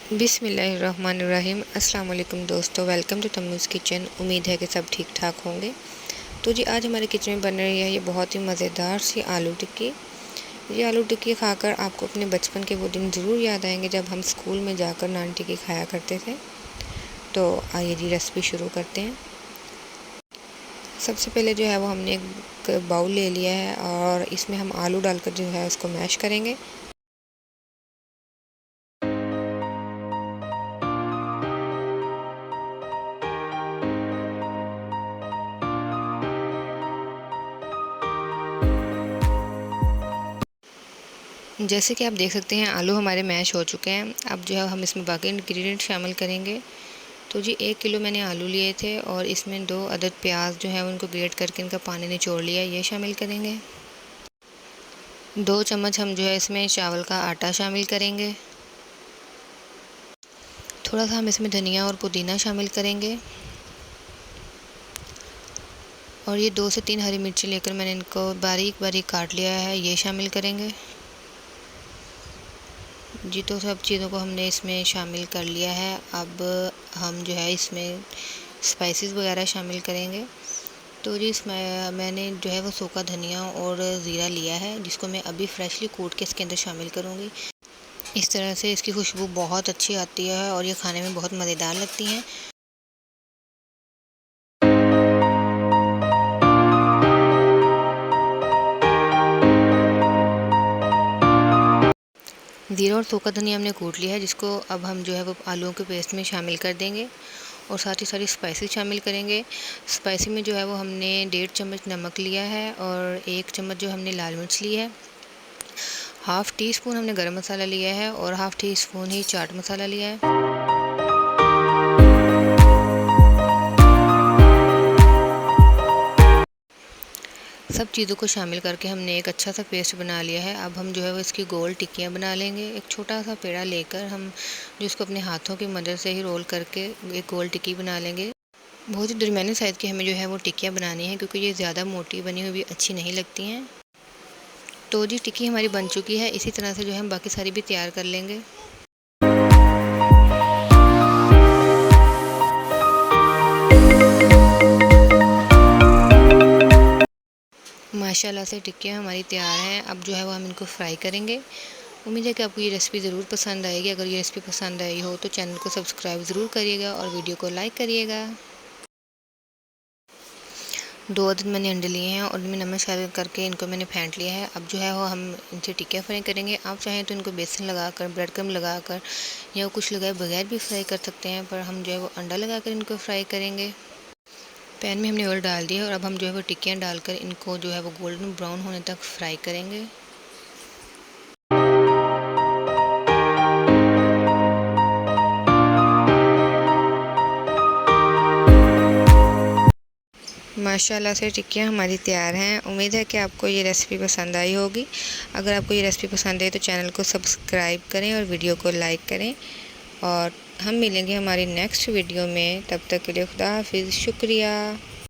बिस्मिल्लाहिर्रहमानिर्रहीम। अस्सलाम वालेकुम दोस्तों, वेलकम टू तम्मूज़ किचन। उम्मीद है कि सब ठीक ठाक होंगे। तो जी आज हमारे किचन में बन रही है ये बहुत ही मज़ेदार सी आलू टिक्की। ये आलू टिक्की खाकर आपको अपने बचपन के वो दिन ज़रूर याद आएंगे जब हम स्कूल में जाकर नान टिक्की खाया करते थे। तो आइए जी रेसिपी शुरू करते हैं। सबसे पहले जो है वो हमने एक बाउल ले लिया है और इसमें हम आलू डालकर जो है उसको मैश करेंगे। जैसे कि आप देख सकते हैं आलू हमारे मैश हो चुके हैं। अब जो है हम इसमें बाकी इंग्रेडिएंट शामिल करेंगे। तो जी 1 किलो मैंने आलू लिए थे और इसमें 2 अदद प्याज जो है उनको ग्रेट करके इनका पानी निचोड़ लिया, ये शामिल करेंगे। 2 चम्मच हम जो है इसमें चावल का आटा शामिल करेंगे। थोड़ा सा हम इसमें धनिया और पुदीना शामिल करेंगे। और ये 2 से 3 हरी मिर्ची लेकर मैंने इनको बारीक बारीक काट लिया है, ये शामिल करेंगे। जी तो सब चीज़ों को हमने इसमें शामिल कर लिया है। अब हम जो है इसमें स्पाइसेस वगैरह शामिल करेंगे। तो जी इसमें मैंने जो है वो सूखा धनिया और ज़ीरा लिया है, जिसको मैं अभी फ्रेशली कूट के इसके अंदर शामिल करूँगी। इस तरह से इसकी खुशबू बहुत अच्छी आती है और ये खाने में बहुत मज़ेदार लगती हैं। ज़ीरा और सूखा धनिया हमने कूट लिया है, जिसको अब हम जो है वो आलूओं के पेस्ट में शामिल कर देंगे और साथ ही सारी स्पाइसेस शामिल करेंगे। स्पाइसी में जो है वो हमने 1.5 चम्मच नमक लिया है और 1 चम्मच जो हमने लाल मिर्च ली है। हाफ़ टी स्पून हमने गरम मसाला लिया है और हाफ़ टी स्पून ही चाट मसाला लिया है। सब चीज़ों को शामिल करके हमने एक अच्छा सा पेस्ट बना लिया है। अब हम जो है वो इसकी गोल टिक्कियाँ बना लेंगे। एक छोटा सा पेड़ा लेकर हम जो इसको अपने हाथों की मदद से ही रोल करके एक गोल टिक्की बना लेंगे। बहुत ही दरमियानी साइज़ की हमें जो है वो टिक्कियाँ बनानी है, क्योंकि ये ज़्यादा मोटी बनी हुई भी अच्छी नहीं लगती हैं। तो जी टिक्की हमारी बन चुकी है। इसी तरह से जो है हम बाकी सारी भी तैयार कर लेंगे। माशाल्लाह से टिक्कियाँ हमारी तैयार हैं। अब जो है वो हम इनको फ्राई करेंगे। उम्मीद है कि आपको ये रेसिपी ज़रूर पसंद आएगी। अगर ये रेसिपी पसंद आई हो तो चैनल को सब्सक्राइब ज़रूर करिएगा और वीडियो को लाइक करिएगा। 2 अदद मैंने अंडे लिए हैं और इनमें नमक शामिल करके इनको मैंने फेंट लिया है। अब जो है वो हम इनसे टिक्कियाँ फ्राई करेंगे। आप चाहें तो इनको बेसन लगाकर, ब्रेड क्रम्ब लगाकर या कुछ लगाए बगैर भी फ्राई कर सकते हैं, पर हम जो है वो अंडा लगाकर इनको फ्राई करेंगे। पैन में हमने ऑयल डाल दिया और अब हम जो है वो टिक्कियाँ डालकर इनको जो है वो गोल्डन ब्राउन होने तक फ्राई करेंगे। माशाल्लाह से टिक्कियाँ हमारी तैयार हैं। उम्मीद है कि आपको ये रेसिपी पसंद आई होगी। अगर आपको ये रेसिपी पसंद आई तो चैनल को सब्सक्राइब करें और वीडियो को लाइक करें। और हम मिलेंगे हमारी नेक्स्ट वीडियो में। तब तक के लिए खुदा हाफिज़, शुक्रिया।